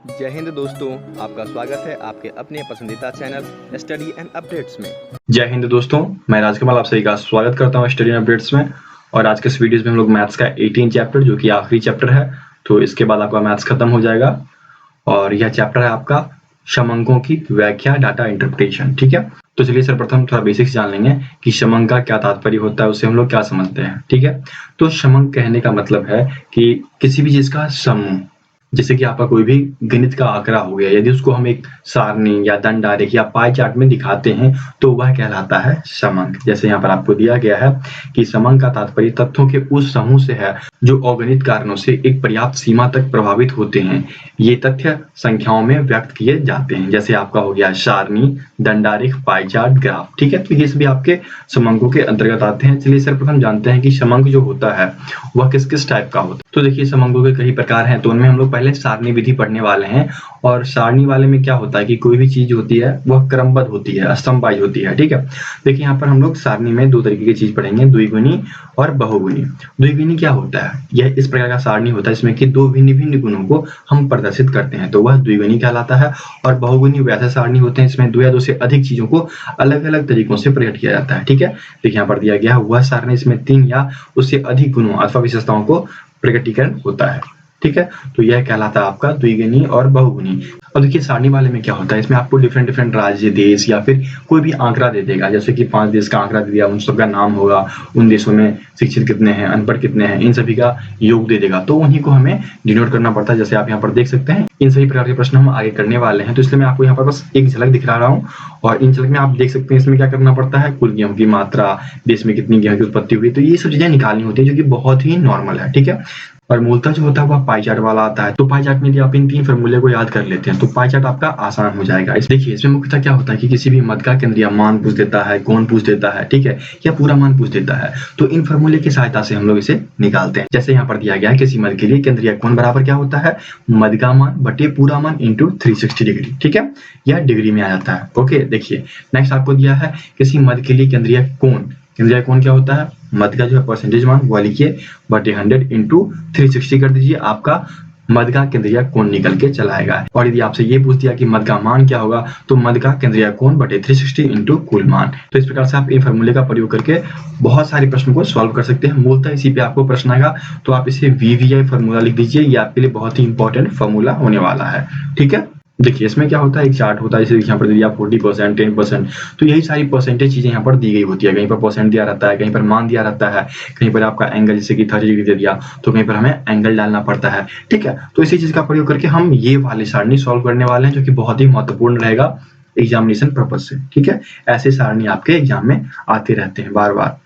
जय हिंद दोस्तों, आपका स्वागत है आपके अपने पसंदीदा चैनल स्टडी एंड अपडेट्स में। जय हिंद दोस्तों, मैं राजकमल आप सभी का स्वागत करता हूं स्टडी एंड अपडेट्स में। और आज के इस वीडियोस में हम लोग मैथ्स का 18 चैप्टर जो कि आखिरी चैप्टर है, तो इसके बाद आपका मैथ्स खत्म हो जाएगा। और यह चैप्टर है आपका समंकों की व्याख्या, डाटा इंटरप्रिटेशन। ठीक है, तो चलिए सर्वप्रथम थोड़ा बेसिक्स जान लेंगे कि समंक का क्या तात्पर्य होता है, उससे हम लोग क्या समझते हैं। ठीक है, तो समंक कहने का मतलब है कि किसी भी चीज का समूह, जैसे कि आपका कोई भी गणित का आंकड़ा हो गया, यदि उसको हम एक सारणी या दंड आरेख या पाई चार्ट में दिखाते हैं तो वह कहलाता है समंक। जैसे यहाँ पर आपको दिया गया है कि समंक का तात्पर्य तथ्यों के उस समूह से है जो अगणित कारणों से एक पर्याप्त सीमा तक प्रभावित होते हैं। ये तथ्य संख्याओं में व्यक्त किए जाते हैं, जैसे आपका हो गया सारणी, दंडारेख, पाई चार्ट, ग्राफ। ठीक है, तो ये सभी आपके समंकों के अंतर्गत आते हैं। चलिए सर्वप्रथम जानते हैं कि समंक जो होता है वह किस किस टाइप का होता है। तो देखिए, समंकों के कई प्रकार हैं, तो उनमें हम लोग पहले सारणी विधि पढ़ने वाले हैं। और सारणी वाले में क्या होता है कि कोई भी चीज होती है वह क्रमबद्ध होती है, स्तंभवाइज होती है। ठीक है, देखिए यहाँ पर हम लोग सारणी में दो तरीके की चीज पढ़ेंगे, द्विगुणी और बहुगुणी। द्विगुणी क्या होता है? यह इस प्रकार का सारणी होता है इसमें कि दो भिन्न भिन्न गुणों को हम प्रदर्शित करते हैं, तो वह द्विगुणी कहलाता है। और बहुगुणी वैसे सारणी होते हैं इसमें दो या दो से अधिक चीजों को अलग अलग तरीकों से प्रकट किया जाता है। ठीक है, देखिए यहाँ पर दिया गया है वह सारणी इसमें तीन या उससे अधिक गुणों अथवा विशेषताओं को प्रकटीकरण होता है। ठीक है, तो यह कहलाता है आपका द्विगुणी और बहुगुणी। और देखिए सारणी वाले में क्या होता है, इसमें आपको डिफरेंट डिफरेंट राज्य, देश या फिर कोई भी आंकड़ा दे देगा। जैसे कि 5 देश का आंकड़ा दे दिया, उन सबका नाम होगा, उन देशों में शिक्षित कितने हैं, अनपढ़ कितने हैं, इन सभी का योग दे देगा, तो उन्हीं को हमें डिनोट करना पड़ता है। जैसे आप यहाँ पर देख सकते हैं, इन सभी प्रकार के प्रश्न हम आगे करने वाले हैं, तो इसलिए मैं आपको यहाँ पर बस एक झलक दिखा रहा हूँ। और इन झलक में आप देख सकते हैं इसमें क्या करना पड़ता है, कुल गेहूं की मात्रा, देश में कितनी गेहूं की उत्पत्ति हुई, तो ये सब चीजें निकालनी होती है, जो कि बहुत ही नॉर्मल है। ठीक है, और मूलतः जो होता है वह पाई चार्ट वाला आता है। तो पाई चार्ट में यदि आप इन तीन फॉर्मूले को याद कर लेते हैं तो पाई चार्ट आपका आसान हो जाएगा। देखिए इसमें मुख्यतः क्या होता है कि किसी भी मद का केंद्रीय मान पूछ देता है, कोण पूछ देता है, ठीक है, या पूरा मान पूछ देता है, तो इन फॉर्मूले की सहायता से हम लोग इसे निकालते हैं। जैसे यहाँ पर दिया गया है किसी मद के लिए केंद्रीय कोण बराबर क्या होता है, मद का मान बटे पूरा मान इंटू 360 डिग्री। ठीक है, यह डिग्री में आ जाता है। ओके, देखिए नेक्स्ट आपको दिया है किसी मद के लिए केंद्रीय कोण। केंद्रीय कोण क्या होता है, मद का जो है परसेंटेज मान वह लिखिए बटे 100 इंटू 360 कर दीजिए, आपका मद का केंद्रीय कोण निकल के चला आएगा। और यदि आपसे ये पूछ दिया कि मद का मान क्या होगा, तो मद का केंद्रीय कोण बटे 360 इंटू कुल मान। तो इस प्रकार से आप इन फॉर्मूले का प्रयोग करके बहुत सारे प्रश्नों को सॉल्व कर सकते हैं। मूलतः इसी पे आपको प्रश्न आएगा, तो आप इसे VVI फॉर्मूला लिख दीजिए, ये आपके लिए बहुत ही इंपॉर्टेंट फॉर्मूला होने वाला है। ठीक है, देखिए इसमें क्या होता है, एक चार्ट होता है, जैसे यहाँ पर दिया 40%, 10%, तो यही सारी परसेंटेज चीजें यहाँ पर दी गई होती है। कहीं पर परसेंट दिया रहता है, कहीं पर मान दिया रहता है, कहीं पर आपका एंगल जैसे कि 30 डिग्री दे दिया, तो कहीं पर हमें एंगल डालना पड़ता है। ठीक है, तो इसी चीज का प्रयोग करके हम ये वाली सारणी सॉल्व करने वाले हैं, जो कि बहुत ही महत्वपूर्ण रहेगा एग्जामिनेशन पर्पज से। ठीक है, ऐसे सारणी आपके एग्जाम में आते रहते हैं बार बार।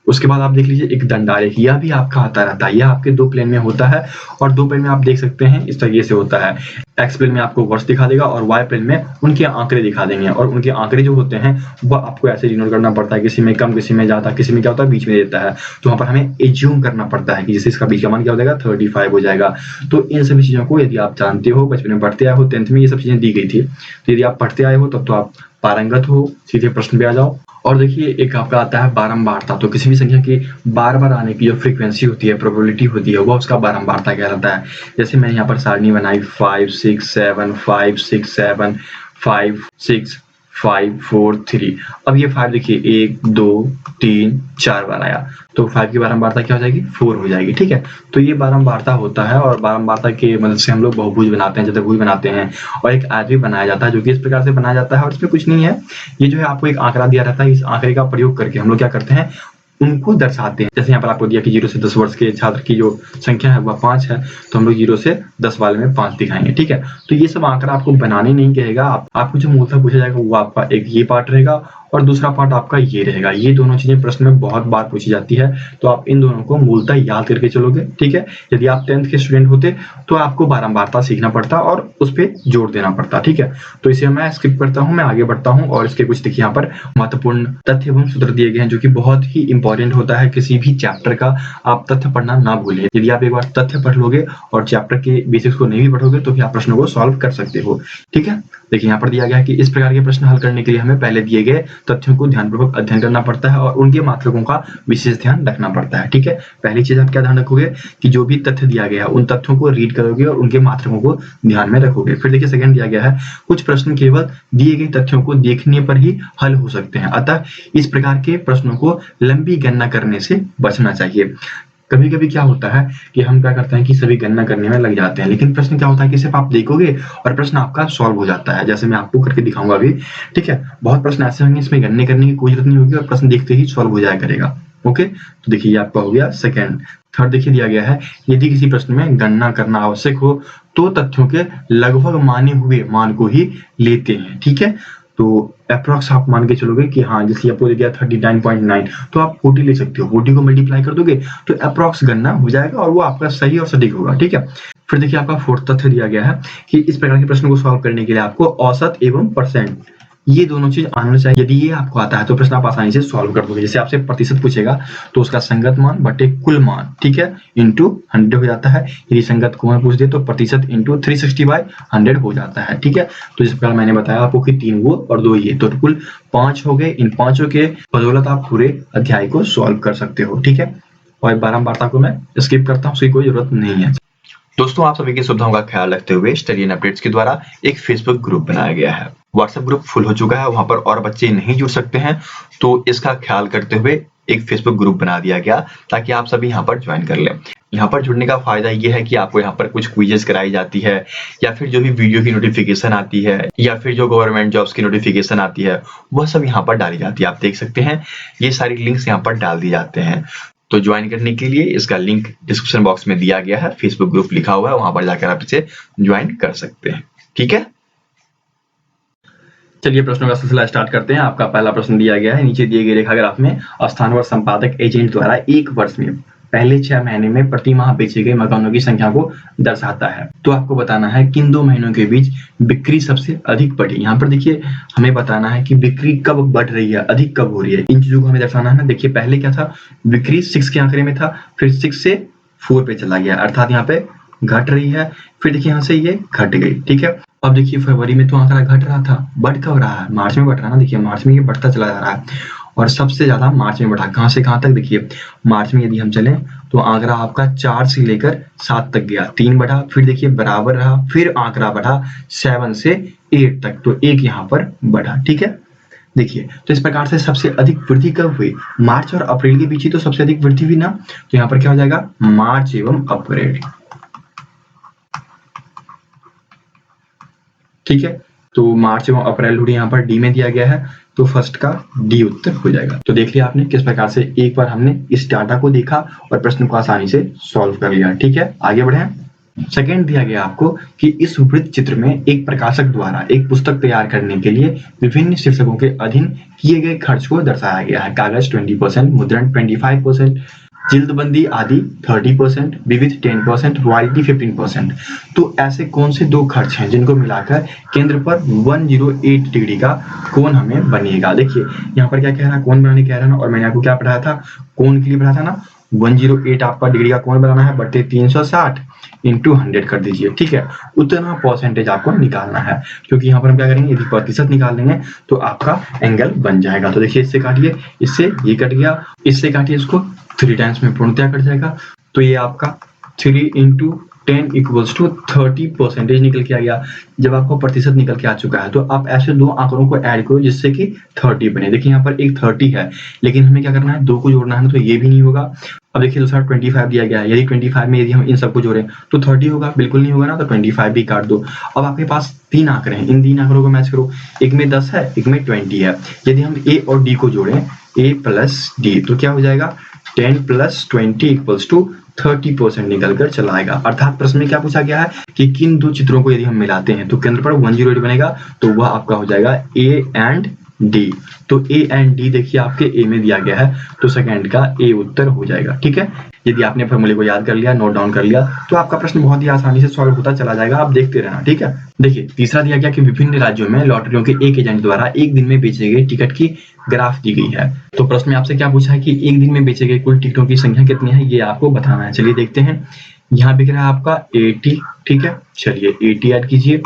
उसके बाद आप देख लीजिए एक दंडारेख, यह भी आपका आता रहता है, यह आपके दो प्लेन में होता है। और दो प्लेन में आप देख सकते हैं इस तरीके से होता है, एक्स प्लेन में आपको वर्ष दिखा देगा और वाई प्लेन में उनके आंकड़े दिखा देंगे। और उनके आंकड़े जो होते हैं वह आपको ऐसे डिनोट करना पड़ता है, किसी में कम, किसी में ज्यादा, किसी में क्या होता है बीच में देता है, तो वहां पर हमें एज्यूम करना पड़ता है कि जैसे इसका बीच का मान क्या हो जाएगा, 35 हो जाएगा। तो इन सभी चीजों को यदि आप जानते हो, बचपन में पढ़ते आए हो, 10th में ये सब चीजें दी गई थी, तो यदि आप पढ़ते आए हो तब तो आप पारंगत हो। सीधे प्रश्न पे आ जाओ। और देखिए एक आपका आता है बारंबारता, तो किसी भी संख्या की बार बार आने की जो फ्रीक्वेंसी होती है, प्रोबेबिलिटी होती है, वो उसका बारंबारता कहलाता है। जैसे मैंने यहाँ पर सारणी बनाई 5 6 7 5 6 7 5 6 5 4 3। अब ये 5 देखिए 1 2 3 4 बार आया, तो 5 की बारंबारता क्या हो जाएगी, 4 हो जाएगी। ठीक है, तो ये बारंबारता होता है। और बारंबारता के मदद से हम लोग बहुभुज बनाते हैं, चतुर्भुज बनाते हैं, और एक आयत भी बनाया जाता है, जो कि इस प्रकार से बनाया जाता है। और इसमें कुछ नहीं है, ये जो है आपको एक आंकड़ा दिया रहता है, इस आंकड़े का प्रयोग करके हम लोग क्या करते हैं, उनको दर्शाते हैं। जैसे यहाँ पर आपको दिया कि 0 से 10 वर्ष के छात्र की जो संख्या है वह 5 है, तो हम लोग 0 से 10 वाले में 5 दिखाएंगे। ठीक है, तो ये सब आंकड़ा आपको बनाने नहीं कहेगा, आपको जो मूलतः पूछा जाएगा वो आपका एक ये पार्ट रहेगा और दूसरा पार्ट आपका ये रहेगा। ये दोनों चीजें प्रश्न में बहुत बार पूछी जाती है, तो आप इन दोनों को मूलतः याद करके चलोगे। ठीक है, यदि आप 10th के स्टूडेंट होते तो आपको बारंबारता सीखना पड़ता और उस पर जोर देना पड़ता। ठीक है, तो इसे मैं स्किप करता हूँ, मैं आगे बढ़ता हूँ। और इसके कुछ देखिए यहाँ पर महत्वपूर्ण तथ्य एवं सूत्र दिए गए हैं, जो कि बहुत ही इंपॉर्टेंट होता है किसी भी चैप्टर का। आप तथ्य पढ़ना ना भूलें, यदि आप एक बार तथ्य पढ़ लोगे और चैप्टर के बेसिक्स को नहीं भी पढ़ोगे तो भी आप प्रश्नों को सॉल्व कर सकते हो। ठीक है, देखिए यहाँ पर दिया गया है कि इस प्रकार के प्रश्न हल करने के लिए हमें पहले दिए गए तथ्यों को ध्यानपूर्वक अध्ययन करना पड़ता है और उनके मात्रकों का विशेष ध्यान रखना पड़ता है। ठीक है, पहली चीज आप क्या ध्यान रखोगे कि जो भी तथ्य दिया गया है उन तथ्यों को रीड करोगे और उनके मात्रकों को ध्यान में रखोगे। फिर देखिए सेकंड दिया गया है, कुछ प्रश्न केवल दिए गए तथ्यों को देखने पर ही हल हो सकते हैं, अतः इस प्रकार के प्रश्नों को लंबी गणना करने से बचना चाहिए। कभी कभी क्या होता है कि हम क्या करते हैं कि सभी गणना करने में लग जाते हैं, लेकिन प्रश्न क्या होता है कि सिर्फ आप देखोगे और प्रश्न आपका सॉल्व हो जाता है, जैसे मैं आपको करके दिखाऊंगा अभी। ठीक है, बहुत प्रश्न ऐसे होंगे इसमें गणने करने की कोई जरूरत नहीं होगी और प्रश्न देखते ही सॉल्व हो जाया करेगा। ओके, तो देखिए ये आपका हो गया सेकंड। थर्ड देखिए दिया गया है, यदि किसी प्रश्न में गणना करना आवश्यक हो तो तथ्यों के लगभग माने हुए मान को ही लेते हैं। ठीक है, तो अप्रॉक्स आप मान के चलोगे कि हाँ, जैसे आपको दिया 39.9 तो आप 40 ले सकते हो, 40 को मल्टीप्लाई कर दोगे तो अप्रॉक्स गणना हो जाएगा और वो आपका सही और सटीक होगा। ठीक है, फिर देखिए आपका फोर्थ तथ्य दिया गया है कि इस प्रकार के प्रश्न को सॉल्व करने के लिए आपको औसत एवं परसेंट ये दोनों चीज आना चाहिए। यदि ये आपको आता है तो प्रश्न आप आसानी से सॉल्व कर दोगे। जैसे आपसे प्रतिशत पूछेगा तो उसका संगत मान बटे कुल मान, ठीक है, इंटू 100 हो जाता है। यदि संगत को में पूछ दे तो प्रतिशत इंटू 360/100 हो जाता है। ठीक है, तो इस प्रकार मैंने बताया आपको कि 3 वो और 2 ये, तो कुल 5 हो गए। इन पांचों के बदौलत आप पूरे अध्याय को सॉल्व कर सकते हो। ठीक है, और बारंबारता को मैं स्किप करता हूँ, उसकी कोई जरूरत नहीं है। दोस्तों, आप सभी की सुविधाओं का ख्याल रखते हुए स्टडी एंड अपडेट्स के द्वारा एक फेसबुक ग्रुप बनाया गया है। व्हाट्सएप ग्रुप फुल हो चुका है, वहां पर और बच्चे नहीं जुड़ सकते हैं, तो इसका ख्याल करते हुए एक फेसबुक ग्रुप बना दिया गया ताकि आप सभी यहाँ पर ज्वाइन कर लें। यहाँ पर जुड़ने का फायदा ये है कि आपको यहाँ पर कुछ क्विजेस कराई जाती है, या फिर जो भी वीडियो की नोटिफिकेशन आती है, या फिर जो गवर्नमेंट जॉब्स की नोटिफिकेशन आती है, वह सब यहाँ पर डाली जाती है। आप देख सकते हैं ये सारी लिंक्स यहाँ पर डाल दी जाते हैं। तो ज्वाइन करने के लिए इसका लिंक डिस्क्रिप्शन बॉक्स में दिया गया है, फेसबुक ग्रुप लिखा हुआ है, वहां पर जाकर आप इसे ज्वाइन कर सकते हैं। ठीक है, चलिए प्रश्नों का सिलसिला स्टार्ट करते हैं। आपका पहला प्रश्न दिया गया है, नीचे दिए गए रेखाग्राफ में स्थानवर संपादक एजेंट द्वारा एक वर्ष में पहले 6 महीने में प्रति माह बेचे गए मकानों की संख्या को दर्शाता है। तो आपको बताना है किन 2 महीनों के बीच बिक्री सबसे अधिक बढ़ी। यहाँ पर देखिए हमें बताना है कि बिक्री कब बढ़ रही है, अधिक कब हो रही है, इन चीजों को हमें दर्शाना है ना। देखिए पहले क्या था, बिक्री 6 के आंकड़े में था, फिर 6 से 4 पे चला गया, अर्थात यहाँ पे घट रही है। फिर देखिए यहाँ से ये घट गई। ठीक है, अब देखिए फरवरी में तो आंकड़ा घट रहा था, बढ़ कब रहा है, मार्च में बढ़ रहा है ना। देखिए मार्च में ये बढ़ता चला जा रहा है और सबसे ज्यादा मार्च में बढ़ा। कहां से कहां तक, देखिए मार्च में यदि हम चलें तो आंकड़ा आपका 4 से लेकर 7 तक गया, 3 बढ़ा, फिर देखिए बराबर रहा, फिर आंकड़ा बढ़ा 7 से 8 तक, तो 1 यहाँ पर बढ़ा। ठीक है, देखिए तो इस प्रकार से सबसे अधिक वृद्धि कब हुई, मार्च और अप्रैल के बीच ही तो सबसे अधिक वृद्धि हुई ना। तो यहाँ पर क्या हो जाएगा, मार्च एवं अप्रैल। ठीक है, तो मार्च एवं अप्रैल हुई, यहाँ पर डी में दिया गया है, तो फर्स्ट का डी उत्तर हो जाएगा। तो देख लिया आपने किस प्रकार से एक बार हमने इस डाटा को देखा और प्रश्न को आसानी से सॉल्व कर लिया। ठीक है, आगे बढ़े। सेकेंड दिया गया आपको कि इस वृत्त चित्र में एक प्रकाशक द्वारा एक पुस्तक तैयार करने के लिए विभिन्न शीर्षकों के अधीन किए गए खर्च को दर्शाया गया है। कागज 20%, मुद्रण 25%, जिल्दबंदी आदि 30%, विविध 10%, रॉयल्टी 15%। तो ऐसे कौन से 2 खर्च हैं जिनको मिलाकर केंद्र पर 108 डिग्री का कोण हमें बनेगा। देखिए यहाँ पर क्या कह रहा है, कोण बनाने कह रहा है ना, और मैंने आपको क्या पढ़ाया था, कोण के लिए पढ़ाया था ना, 108 आपका डिग्री का कोण बनाना है, बटे 360 इंटू 100 कर दीजिए। ठीक है, उतना परसेंटेज आपको निकालना है, क्योंकि यहाँ पर हम क्या करेंगे, यदि प्रतिशत निकाल लेंगे तो आपका एंगल बन जाएगा। तो देखिए इससे काटिए, इससे ये कट गया, इससे काटिए इसको, 3 टाइम्स में पूर्णतः कट जाएगा, तो ये आपका 3 इंटू 10 इक्वल्स टू 30% निकल के आ गया। जब आपको प्रतिशत निकल के आ चुका है तो आप ऐसे 2 आंकड़ों को ऐड करो जिससे कि 30 बने। देखिए यहाँ पर एक 30 है, लेकिन हमें क्या करना है, 2 को जोड़ना है ना, तो ये भी नहीं होगा। अब देखिए दूसरा 25 दिया गया है, यदि 25 में यदि हम इन सबको जोड़ें तो 30 होगा, बिल्कुल नहीं होगा ना, तो 25 भी काट दो। अब आपके पास 3 आंकड़े हैं, इन 3 आंकड़ों को मैच करो, एक में 10 है, एक में 20 है। यदि हम ए और डी को जोड़ें, ए प्लस डी, तो क्या हो जाएगा, 10 प्लस 20 इक्वल्स टू 30% निकल कर चला आएगा। अर्थात प्रश्न में क्या पूछा गया है कि किन 2 चित्रों को यदि हम मिलाते हैं तो केंद्र पर 108 बनेगा, तो वह आपका हो जाएगा ए एंड डी। तो ए एंड डी देखिए आपके ए में दिया गया है, तो सेकंड का ए उत्तर हो जाएगा। ठीक है, यदि आपने फॉर्मूले को याद कर लिया, नोट डाउन कर लिया, तो आपका प्रश्न बहुत ही आसानी से सॉल्व होता चला जाएगा, आप देखते रहना। ठीक है, देखिए तीसरा दिया गया कि विभिन्न राज्यों में लॉटरियों के एक एजेंट द्वारा एक दिन में बेचे गए टिकट की ग्राफ दी गई है। तो प्रश्न में आपसे क्या पूछा है कि एक दिन में बेचे गए कुल टिकटों की संख्या कितनी है, ये आपको बताना है। चलिए देखते हैं, यहाँ बिक रहा है आपका 80। ठीक है, चलिए 80 ऐड कीजिए,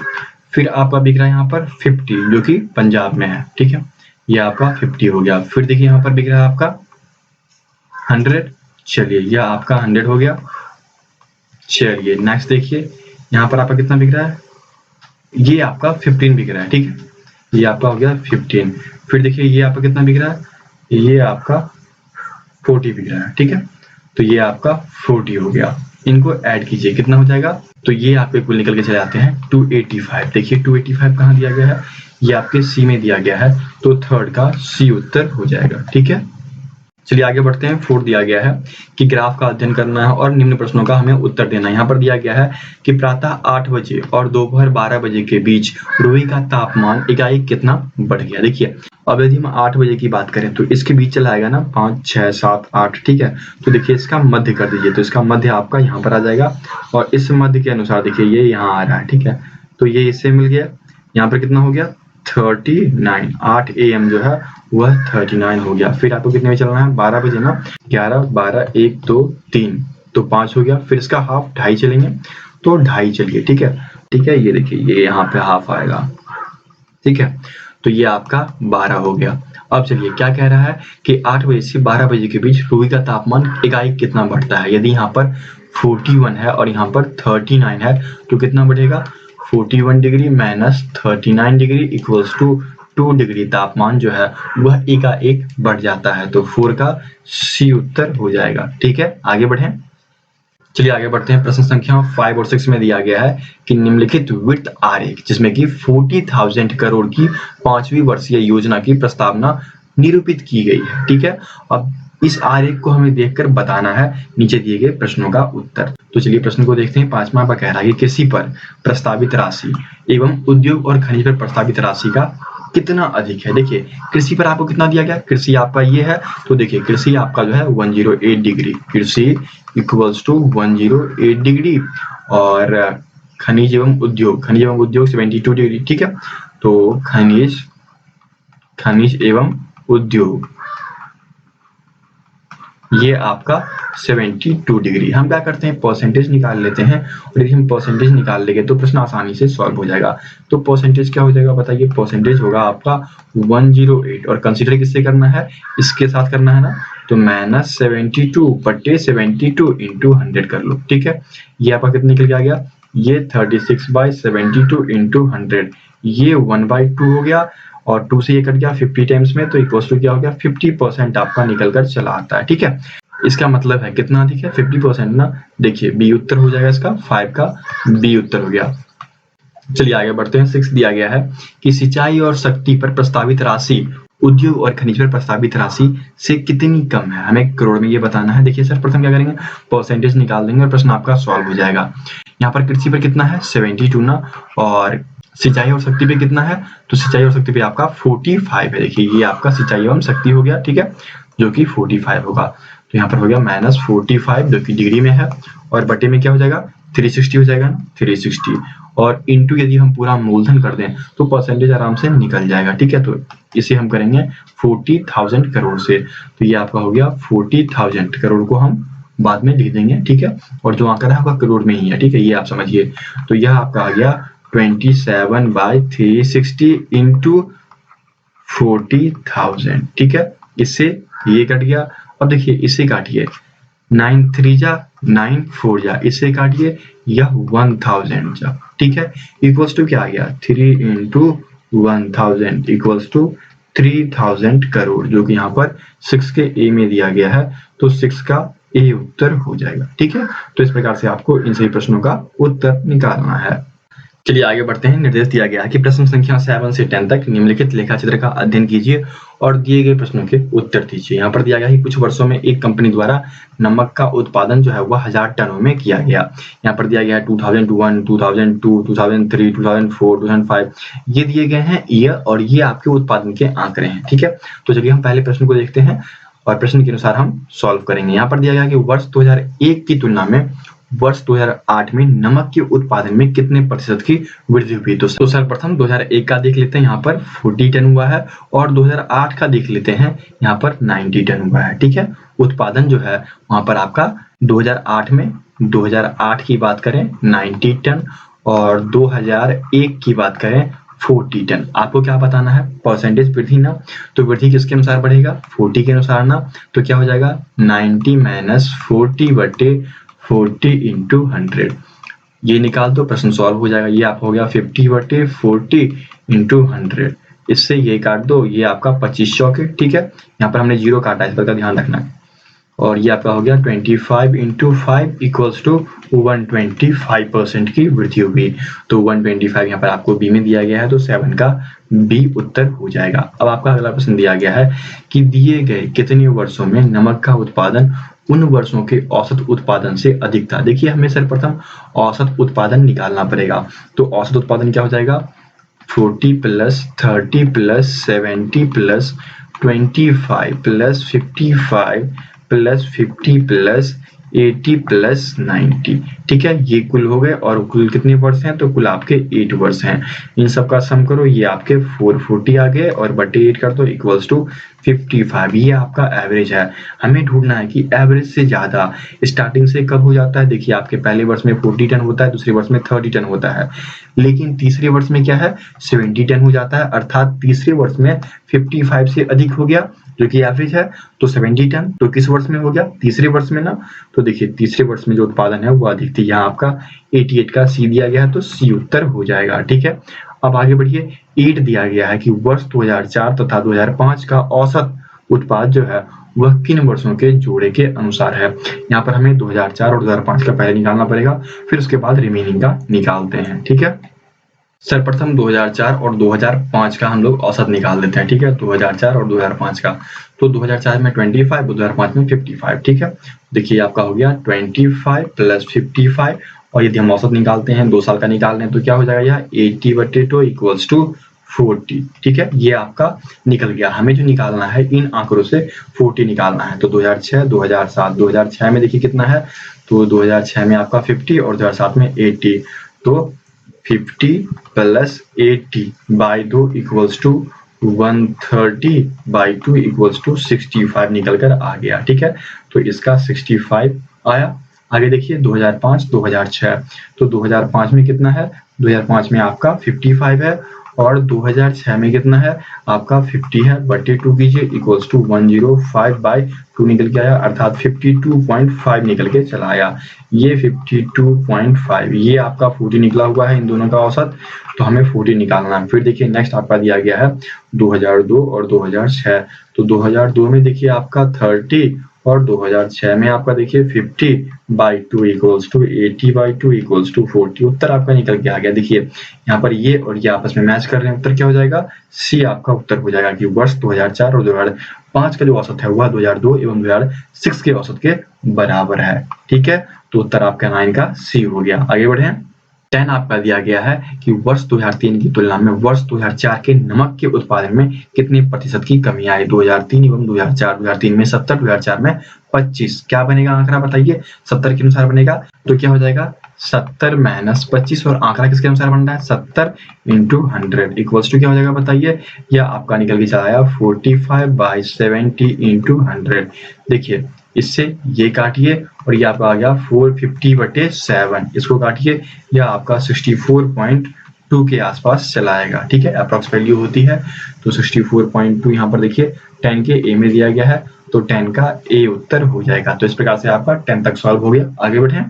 फिर आपका बिक रहा है यहाँ पर 50 जो कि पंजाब में है। ठीक है, ये आपका 50 हो गया। फिर देखिए यहाँ पर बिक रहा है आपका 100, चलिए यह आपका 100 हो गया। चलिए नेक्स्ट देखिए यहाँ पर आपका कितना बिक रहा है, ये आपका 15 बिक रहा है, ठीक है, ये आपका हो गया 15। फिर देखिए ये आपका कितना बिक रहा है, ये आपका 40 बिक रहा है, ठीक है, तो ये आपका 40 हो गया। इनको ऐड कीजिए कितना हो जाएगा, तो ये आपके कुल निकल के चले आते हैं 285। देखिए 285 कहाँ दिया गया है, ये आपके सी में दिया गया है, तो थर्ड का सी उत्तर हो जाएगा, ठीक है। चलिए आगे बढ़ते हैं। फोर्थ दिया गया है कि ग्राफ का अध्ययन करना है और निम्न प्रश्नों का हमें उत्तर देना है। यहाँ पर दिया गया है कि प्रातः 8 बजे और दोपहर 12 बजे के बीच रुई का तापमान एकाएक कितना बढ़ गया। देखिए अब यदि हम 8 बजे की बात करें तो इसके बीच चला आएगा ना 5, 6, 7, 8, ठीक है, तो देखिए इसका मध्य कर दीजिए, तो इसका मध्य आपका यहाँ पर आ जाएगा और इस मध्य के अनुसार देखिए ये यहाँ आ रहा है, ठीक है, तो ये इससे मिल गया। यहाँ पर कितना हो गया 39, 8 AM जो है वह 39 हो गया। फिर आपको कितने में चलना है, 12 बजे ना, 11, 12, 1, 2, 3, तो 5 हो गया। फिर इसका हाफ 2.5 चलेंगे, तो 2.5 चलिए, ठीक है, ठीक है, ये देखिए ये यहाँ पे हाफ आएगा, ठीक है, तो ये आपका 12 हो गया। अब चलिए क्या कह रहा है कि 8 बजे से 12 बजे के बीच रुई का तापमान एकाएक कितना बढ़ता है। यदि यहाँ पर 41 है और यहाँ पर 39 है तो कितना बढ़ेगा, 41 degree minus 39 degree equals to 2 degree तापमान जो है वह एकाएक बढ़ जाता है, तो 4 का सी उत्तर हो जाएगा, ठीक है। आगे बढ़ें, चलिए आगे बढ़ते हैं। प्रश्न संख्या 5 और 6 में दिया गया है कि निम्नलिखित वित्त आरेख जिसमें कि 40,000 करोड़ की 5वीं वर्षीय योजना की प्रस्तावना निरूपित की गई है, ठीक है। अब इस आरेख को हमें देखकर बताना है नीचे दिए गए प्रश्नों का उत्तर। तो चलिए प्रश्न को देखते हैं। 5वां आपका कह रहा है कि कृषि पर प्रस्तावित राशि एवं उद्योग और खनिज पर प्रस्तावित राशि का कितना अधिक है। देखिए कृषि पर आपको कितना दिया गया, कृषि आपका ये है, तो देखिए कृषि आपका जो है 108 डिग्री, कृषि इक्वल्स टू 108 डिग्री, और खनिज एवं उद्योग 72 डिग्री, ठीक है, तो खनिज एवं उद्योग ये आपका 72 डिग्री। हम क्या करते हैं, परसेंटेज निकाल लेते हैं, और यदि हम परसेंटेज निकाल लेंगे तो प्रश्न आसानी से सॉल्व हो जाएगा। तो परसेंटेज क्या हो जाएगा बताइए, परसेंटेज होगा आपका 108, और कंसीडर किससे करना है, इसके साथ करना है ना, तो माइनस 72 बटे 72 इंटू 100 कर लो, ठीक है, ये आपका कितना निकल के आ गया, ये 36/72 इंटू 100, ये 1/2 हो गया, और 2 से ये कट गया 50 टाइम्स में, तो इक्वल टू क्या हो गया 50% आपका निकल कर चला आता है, ठीक है। इसका मतलब है कितना अधिक है, 50% ना, देखिए बी उत्तर हो जाएगा इसका, 5 का बी उत्तर हो गया। चलिए आगे बढ़ते हैं। 6 दिया गया है कि सिंचाई और शक्ति पर प्रस्तावित राशि उद्योग और खनिज पर प्रस्तावित राशि से कितनी कम है, हमें करोड़ में ये बताना है। देखिए सर प्रथम क्या करेंगे, परसेंटेज निकाल देंगे और प्रश्न आपका सॉल्व हो जाएगा। यहाँ पर कृषि पर कितना है 72 ना, और सिंचाई और शक्ति पे कितना है, तो सिंचाई और शक्ति पे आपका 45 है। देखिए ये आपका सिंचाई एवं शक्ति हो गया, ठीक है, जो कि 45 होगा, तो यहाँ पर हो गया -45 जो कि डिग्री में है, और बटे में क्या हो जाएगा 360 हो जाएगा ना, 360, और इंटू यदि हम पूरा मूलधन कर दें तो परसेंटेज आराम से निकल जाएगा, ठीक है। तो इसे हम करेंगे 40,000 करोड़ से, तो ये आपका हो गया 40,000 करोड़ को हम बाद में लिख देंगे, ठीक है, और जो आंकड़ा है करोड़ में ही है, ठीक है, ये आप समझिए। तो यह आपका आ गया 27/360 इंटू 40,000, ठीक है, इससे ये कट गया। अब देखिए इसे काटिए, 9 3 जा 9 4 जा, इससे काटिए यह 1000 जा, ठीक है, इक्वल्स टू क्या आ गया 3 इंटू 1000 इक्वल्स टू 3000 करोड़, जो कि यहाँ पर 6 के ए में दिया गया है, तो 6 का ए उत्तर हो जाएगा, ठीक है। तो इस प्रकार से आपको इन सभी प्रश्नों का उत्तर निकालना है। चलिए आगे बढ़ते हैं। निर्देश दिया गया है कि प्रश्न संख्या 7 से 10 तक निम्नलिखित लेखाचित्र का अध्ययन कीजिए और दिए गए प्रश्नों के उत्तर दीजिए। यहाँ पर दिया गया है कि कुछ वर्षों में एक कंपनी द्वारा नमक का उत्पादन जो है वह 1000 टनों में किया गया। यहाँ पर दिया गया है 2001, 2002, 2003, 2004, 2005, ये दिए गए हैं ईयर, और ये आपके उत्पादन के आंकड़े हैं, ठीक है। तो चलिए हम पहले प्रश्न को देखते हैं और प्रश्न के अनुसार हम सॉल्व करेंगे। यहाँ पर दिया गया है कि वर्ष 2001 की तुलना में वर्ष 2008 में नमक के उत्पादन में कितने प्रतिशत की वृद्धि हुई। तो सर्वप्रथम 2001 का देख लेते हैं, यहाँ पर 40 टन हुआ है, और 2008 का देख लेते हैं, यहाँ पर 90 टन हुआ है, ठीक है। उत्पादन जो है वहां पर आपका 2008 की बात करें 90 टन, और 2001 की बात करें 40-10। आपको क्या बताना है? परसेंटेज वृद्धि ना, तो वृद्धि किसके अनुसार बढ़ेगा? 40 के अनुसार ना, तो क्या हो जाएगा 90 माइनस 40 बटे 40 इंटू 100। ये निकाल दो, प्रश्न सॉल्व हो जाएगा। ये आपका हो गया 50 बटे 40 इंटू 100। इससे ये काट दो, ये आपका 25 चौके, ठीक है। यहाँ पर हमने जीरो काटा, इस पर का ध्यान रखना है। और ये आपका हो गया 25 इंटू 5 इक्वल्स टू 125% की वृद्धि होगी। तो 125 यहाँ पर आपको बी में दिया गया है, तो 7 का बी उत्तर हो जाएगा। अब आपका अगला प्रश्न दिया गया है कि दिए गए कितने वर्षों में नमक का उत्पादन उन वर्षों के औसत उत्पादन से अधिक था। देखिए हमें सर्वप्रथम औसत उत्पादन निकालना पड़ेगा। तो औसत उत्पादन क्या हो जाएगा? 40 plus 30 plus 70 plus 25 plus 55 plus 50 plus 80 plus 90, ठीक है। ये कुल हो गए, और कुल कितने वर्ष हैं? तो कुल आपके 8 वर्ष हैं। इन सब का सम करो, ये आपके 440 आ गए, और बटे 8 कर दो इक्वल्स टू 55। ये आपका एवरेज है। हमें ढूंढना है कि एवरेज से ज्यादा स्टार्टिंग से कब हो जाता है। देखिए आपके पहले वर्ष में 40 टन होता है, दूसरे वर्ष में 30 टन होता है, लेकिन तीसरे वर्ष में क्या है? 70 टन हो जाता है। अर्थात तीसरे वर्ष में 55 से अधिक हो गया, जो कि एवरेज है। तो 70 टन तो किस वर्ष में हो गया? तीसरे वर्ष में ना। तो देखिए तीसरे वर्ष में जो उत्पादन है वो अधिक थी। यहाँ आपका 88 का सी दिया गया है, तो सी उत्तर हो जाएगा, ठीक है। अब आगे बढ़िए। 8 दिया गया है कि वर्ष 2004 तथा 2005 का औसत उत्पाद जो है वह किन वर्षों के जोड़े के अनुसार है। यहाँ पर हमें 2004 और 2005 का पहले निकालना पड़ेगा, फिर उसके बाद रिमेनिंग का निकालते हैं, ठीक है। सर्वप्रथम 2004 और 2005 का हम लोग औसत निकाल देते हैं, ठीक है। 2004 और 2005 का, तो 2004 में 25 और 2005 में 55, ठीक है। देखिए आपका हो गया 25 प्लस 55, और यदि हम औसत निकालते हैं 2 साल का निकाल रहे हैं तो क्या हो जाएगा? यह 80/2 इक्वल्स टू 40, ठीक है। ये आपका निकल गया। हमें जो निकालना है इन आंकड़ों से 40 निकालना है। तो 2006, 2007, 2006 में देखिए कितना है? तो 2006 में आपका 50 और 2007 में 80, तो 50 plus 80 by 2 equals to 130 by 2 equals to 65 निकल कर आ गया, ठीक है। तो इसका 65 आया। आगे देखिए 2005, 2006, तो 2005 में कितना है? 2005 में आपका 55 है, और 2006 में कितना है? आपका 50 है, बटे 2 कीजिए इक्वल्स टू 105 बाई 2 निकल के आया, अर्थात 52.5 निकल के चला आया। ये 52.5, ये आपका 40 निकला हुआ है इन दोनों का औसत, तो हमें 40 निकालना है। फिर देखिए नेक्स्ट आपका दिया गया है 2002 और 2006, तो 2002 में देखिए आपका 30, और 2006 में आपका देखिए 50/2 इक्वल्स टू 80/2 इक्वल्स टू 40। उत्तर आपका निकल के आ गया। देखिए यहाँ पर ये और ये आपस में मैच कर रहे हैं, उत्तर क्या हो जाएगा? सी आपका उत्तर हो जाएगा कि वर्ष 2004 और 2005 का जो औसत है वह 2002 एवं 2006 के औसत के बराबर है, ठीक है। तो उत्तर आपका 9 का सी हो गया। आगे बढ़े। 10 आपका दिया गया है कि वर्ष 2003 की तुलना में वर्ष 2004 के नमक के उत्पादन में कितने प्रतिशत की कमी आई। 2003 एवं 2004, 2003 में 70, 2004 में 25। क्या बनेगा आंकड़ा बताइए? 70 के अनुसार बनेगा, तो क्या हो जाएगा? 70 माइनस 25, और आंकड़ा किसके अनुसार बन रहा है? 70 इंटू 100 इक्वल्स टू क्या हो जाएगा बताइए? यह आपका निकल के चला आया 45/70 इंटू 100। देखिए इससे ये काटिए, और ये आपका आ गया 450/7, इसको काटिए, यह आपका 64.2 के आसपास चला आएगा, ठीक है। अप्रॉक्स वैल्यू होती है, तो 64.2 यहाँ पर देखिए 10 के ए में दिया गया है, तो 10 का ए उत्तर हो जाएगा। तो इस प्रकार से आपका 10 तक सॉल्व हो गया। आगे बढ़े।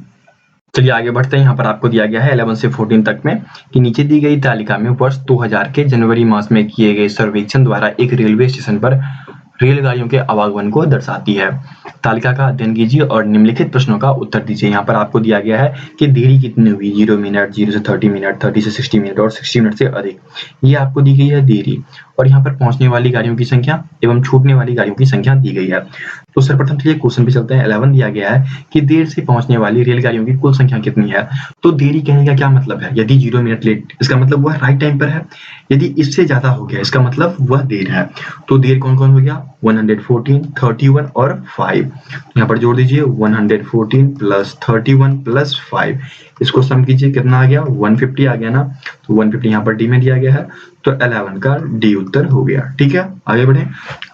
चलिए आगे बढ़ते हैं। यहाँ पर आपको दिया गया है 11 से 14 तक में कि नीचे दी गई तालिका में वर्ष 2000 के जनवरी मास में किए गए सर्वेक्षण द्वारा एक रेलवे स्टेशन पर रेलगाड़ियों के आवागमन को दर्शाती है। तालिका का अध्ययन कीजिए और निम्नलिखित प्रश्नों का उत्तर दीजिए। यहाँ पर आपको दिया गया है कि देरी कितनी हुई? 0 मिनट, 0 से 30 मिनट, 30 से 60 मिनट और 60 मिनट से अधिक। ये आपको दी गई है देरी, और यहाँ पर पहुंचने वाली गाड़ियों की संख्या एवं छूटने वाली गाड़ियों की संख्या दी गई है। तो सर्वप्रथम चलिए क्वेश्चन पे चलते हैं। 11 दिया गया है कि देर से पहुंचने वाली रेलगाड़ियों की कुल संख्या कितनी है। तो देरी कहने का क्या मतलब है? यदि 0 मिनट लेट, इसका मतलब वह राइट टाइम पर है। यदि इससे ज्यादा हो गया, इसका मतलब वह देर है। तो देर कौन कौन हो गया? 114, 31 और 5। यहाँ पर जोड़ दीजिए 114 प्लस 31 प्लस 5, इसको सम कीजिए, कितना आ गया? 150 आ गया ना। तो 150 यहाँ पर डी में दिया गया है, तो 11 का डी उत्तर हो गया, ठीक है। आगे बढ़े।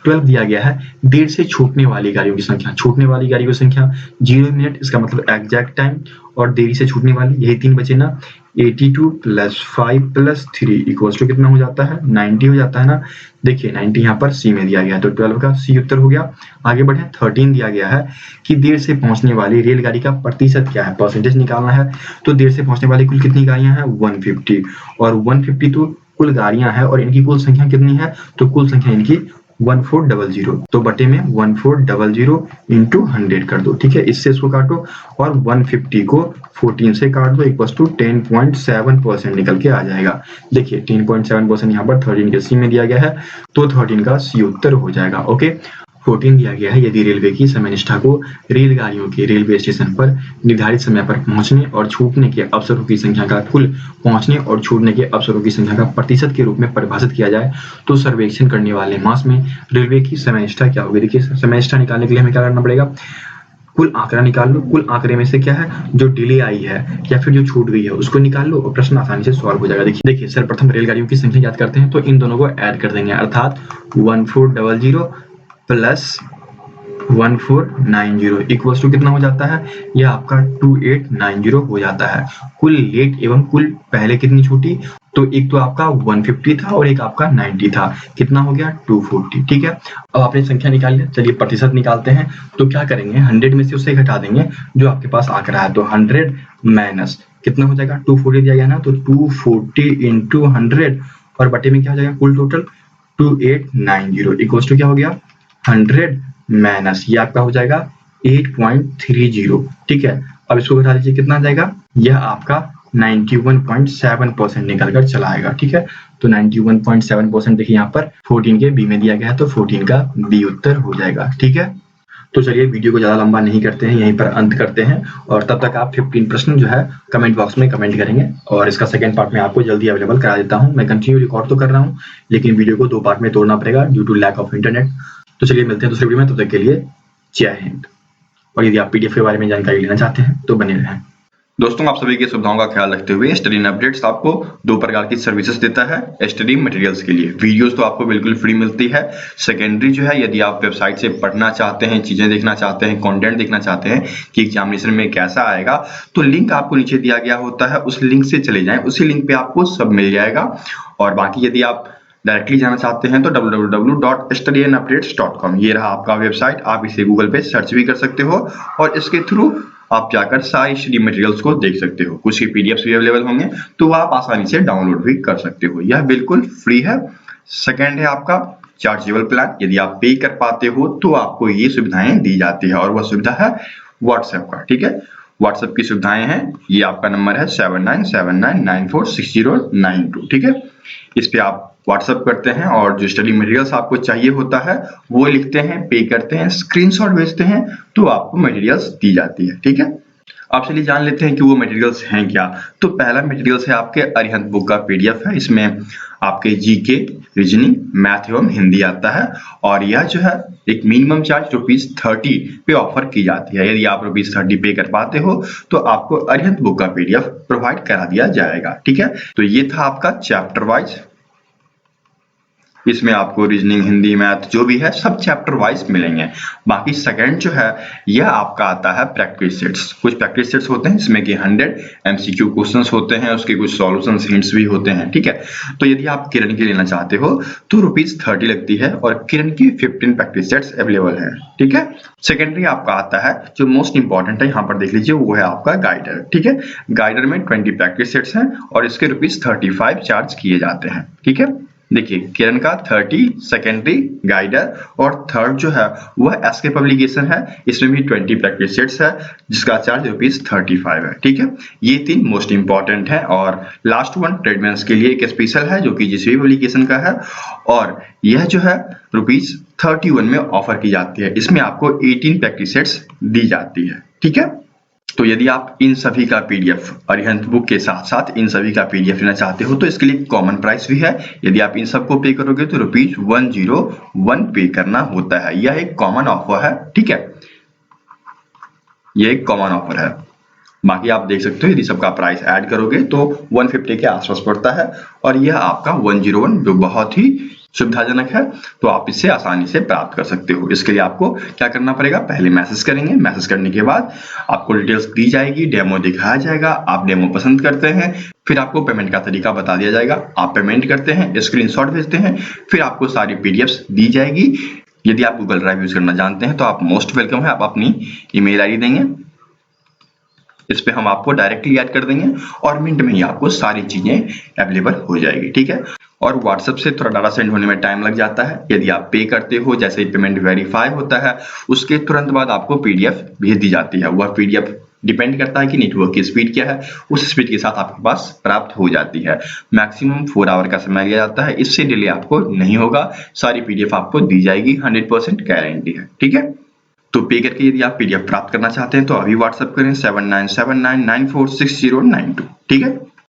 12 दिया गया है देर से छूटने वाली गाड़ियों की संख्या। छूटने वाली गाड़ियों की संख्या 0 मिनट, इसका मतलब एग्जैक्ट टाइम, और देरी से छूटने वाली यही 3 बचे ना। 82 प्लस 5 प्लस 3 इक्वल्स टू कितना हो जाता है 90 हो जाता है ना। देखिए 90 यहाँ पर सी में दिया गया है तो 12 का सी उत्तर हो गया। आगे बढ़े 13 दिया गया है कि देर से पहुंचने वाली रेलगाड़ी का प्रतिशत क्या है, परसेंटेज निकालना है। तो देर से पहुंचने वाली कुल कितनी गाड़ियां हैं 150 और 150 तो कुल गाड़ियां हैं और इनकी कुल संख्या कितनी है तो कुल संख्या इनकी 1400 तो बटे में 1400 इंटू 100 कर दो। ठीक है, इससे इसको काटो और 150 को 14 से काट दो इक्वल टू 10.7% निकल के आ जाएगा। देखिए 10.7% यहाँ पर 13 के सी में दिया गया है तो 13 का सी उत्तर हो जाएगा। ओके, 14 दिया गया है यदि रेलवे की समय निष्ठा को रेलगाड़ियों के रेलवे स्टेशन पर निर्धारित समय पर पहुंचने और छूटने के अवसरों की संख्या का कुल पहुंचने और छूटने के अवसरों की संख्या का प्रतिशत के रूप में परिभाषित किया जाए तो सर्वेक्षण करने वाले मास में रेलवे की समय निष्ठा क्या होगी। देखिए समय निष्ठा निकालने के लिए हमें क्या करना पड़ेगा, कुल आंकड़ा निकाल लो। कुल आंकड़े में से क्या है जो डिले आई है या फिर जो छूट गई है उसको निकाल लो और प्रश्न आसानी से सॉल्व हो जाएगा। देखिए सर्वप्रथम रेलगाड़ियों की संख्या याद करते हैं तो इन दोनों को ऐड कर देंगे अर्थात 1400 प्लस 1490 इक्वल्स टू कितना हो जाता है, यह आपका 2890 हो जाता है। कुल लेट एवं कुल पहले कितनी छूटी, तो एक तो आपका 150 था और एक आपका 90 था, कितना हो गया 240। ठीक है, अब आपने संख्या निकाल लिया, चलिए प्रतिशत निकालते हैं। तो क्या करेंगे 100 में से उसे घटा देंगे जो आपके पास आंकड़ा है, तो 100 माइनस कितना हो जाएगा 240 दिया गया ना, तो 240 इंटू 100 और बटे में क्या हो जाएगा कुल टोटल 2890 इक्वल्स टू क्या हो गया 100 माइनस ये आपका हो जाएगा 8.30। ठीक है, अब इसको घटा दीजिए कितना आ जाएगा, यह आपका 91.7% निकल कर चला आएगा। ठीक है, तो 91.7% देखिए यहाँ पर 14 के बी में दिया गया है तो 14 का बी उत्तर हो जाएगा। ठीक है, तो चलिए वीडियो को ज्यादा लंबा नहीं करते हैं, यहीं पर अंत करते हैं और तब तक आप 15 प्रश्न जो है कमेंट बॉक्स में कमेंट करेंगे और इसका सेकंड पार्ट में आपको जल्दी अवेलेबल करा देता हूं। मैं कंटिन्यू रिकॉर्ड तो कर रहा हूं लेकिन वीडियो को 2 पार्ट में तोड़ना पड़ेगा due to lack of internet. तो चलिए मिलते हैं दूसरे वीडियो में, तब तक के लिए जय हिंद। और यदि आप पीडीएफ के बारे में जानकारी लेना चाहते हैं तो बने रहें। दोस्तों, आप सभी की सुविधाओं का ख्याल रखते हुए स्टडी अपडेट्स आपको 2 प्रकार की सर्विसेज देता है। स्टडी मटेरियल्स के लिए वीडियोस तो आपको बिल्कुल फ्री मिलती है। सेकेंडरी जो है, यदि आप वेबसाइट से पढ़ना चाहते हैं, चीजें देखना चाहते हैं, कंटेंट देखना चाहते हैं कि एग्जामिनेशन में कैसा आएगा, तो लिंक आपको नीचे दिया गया होता है, उस लिंक से चले जाएं, उसी लिंक पे आपको सब मिल जाएगा। और बाकी यदि आप डायरेक्टली जाना चाहते हैं तो www.studyandupdates.com ये रहा आपका वेबसाइट। आप इसे गूगल पे सर्च भी कर सकते हो और इसके थ्रू आप जाकर सारी स्टडी मटेरियल्स को देख सकते हो। कुछ की पीडीएफ भी अवेलेबल होंगे तो आप आसानी से डाउनलोड भी कर सकते हो। यह बिल्कुल फ्री है। सेकंड है आपका चार्जेबल प्लान। यदि आप पे कर पाते हो तो आपको ये सुविधाएं दी जाती है और वह सुविधा है व्हाट्सएप का। ठीक है, व्हाट्सएप की सुविधाएं हैं, ये आपका नंबर है 7979946092। ठीक है, इस पे आप व्हाट्सएप करते हैं और जो स्टडी मटेरियल्स आपको चाहिए होता है वो लिखते हैं, पे करते हैं, स्क्रीनशॉट भेजते हैं तो आपको मटेरियल्स दी जाती है। ठीक है, अब चलिए जान लेते हैं कि वो मटेरियल्स हैं क्या। तो पहला मटेरियल्स है आपके अरिहंत बुक का पीडीएफ है। इसमें आपके जीके, रीजनिंग, मैथ एवं हिंदी आता है और यह जो है एक मिनिमम चार्ज ₹30 पे ऑफर की जाती है। यदि आप ₹30 पे कर पाते हो तो आपको अरिहंत बुक का पीडीएफ प्रोवाइड करा दिया जाएगा। ठीक है, तो ये था आपका चैप्टर वाइज। इसमें आपको रीजनिंग, हिंदी, मैथ जो भी है सब चैप्टर वाइज मिलेंगे। बाकी सेकंड जो है यह आपका आता है प्रैक्टिस सेट्स। कुछ प्रैक्टिस सेट्स होते हैं जिसमें कि 100 एमसीक्यू क्वेश्चंस होते हैं, उसके कुछ सॉल्यूशंस हिंट्स भी होते हैं। ठीक है, तो यदि आप किरण की लेना चाहते हो तो ₹30 लगती है और किरण की 15 प्रैक्टिस सेट्स अवेलेबल है। ठीक है, सेकेंडरी आपका आता है जो मोस्ट इंपॉर्टेंट है, यहाँ पर देख लीजिए, वो है आपका गाइडर। ठीक है, गाइडर में 20 प्रैक्टिस सेट्स हैं और इसके ₹35 चार्ज किए जाते हैं। ठीक है, देखिए किरण का 30, सेकेंडरी, गाइडर और थर्ड जो है वह एसके पब्लिकेशन है, इसमें भी 20 प्रैक्टिस सेट्स है जिसका चार्ज ₹35 है। ठीक है, ये 3 मोस्ट इंपॉर्टेंट है और लास्ट वन ट्रेडमैन्स के लिए एक स्पेशल है जो कि जीसीबी पब्लिकेशन का है और यह जो है ₹31 में ऑफर की जाती है। इसमें आपको 18 प्रैक्टिस सेट्स दी जाती है। ठीक है, तो यदि आप इन सभी का पीडीएफ अरिहंत बुक के साथ साथ इन सभी का पीडीएफ लेना चाहते हो तो इसके लिए कॉमन प्राइस भी है। यदि आप इन सबको पे करोगे तो ₹101 पे करना होता है। यह एक कॉमन ऑफर है। ठीक है, यह एक कॉमन ऑफर है। बाकी आप देख सकते हो यदि सबका प्राइस ऐड करोगे तो 150 के आसपास पड़ता है और यह आपका 101 जो बहुत ही सुविधाजनक है, तो आप इसे आसानी से प्राप्त कर सकते हो। इसके लिए आपको क्या करना पड़ेगा, पहले मैसेज करेंगे, मैसेज करने के बाद आपको डिटेल्स दी जाएगी, डेमो दिखाया जाएगा, आप डेमो पसंद करते हैं, फिर आपको पेमेंट का तरीका बता दिया जाएगा, आप पेमेंट करते हैं, स्क्रीनशॉट भेजते हैं, फिर आपको सारी पीडीएफ्स दी जाएगी। यदि आप गूगल ड्राइव यूज करना जानते हैं तो आप मोस्ट वेलकम है, आप अपनी ईमेल आईडी देंगे, इस पे हम आपको डायरेक्टली ऐड कर देंगे और मिनट में ही आपको सारी चीजें अवेलेबल हो जाएगी, ठीक है। और व्हाट्सएप से थोड़ा डाटा सेंड होने में टाइम लग जाता है। यदि आप पे करते हो, जैसे ही पेमेंट वेरीफाई होता है उसके तुरंत बाद आपको पीडीएफ भेज दी जाती है। वह पीडीएफ डिपेंड करता है कि नेटवर्क की स्पीड क्या है, उस स्पीड के साथ आपके पास प्राप्त हो जाती है। मैक्सिमम 4 आवर का समय लिया जाता है, इससे डिले आपको नहीं होगा, सारी पीडीएफ आपको दी जाएगी, 100% गारंटी है, ठीक है। तो पे करके यदि आप पीडीएफ प्राप्त करना चाहते हैं तो अभी व्हाट्सएप करें 7979946092, ठीक है।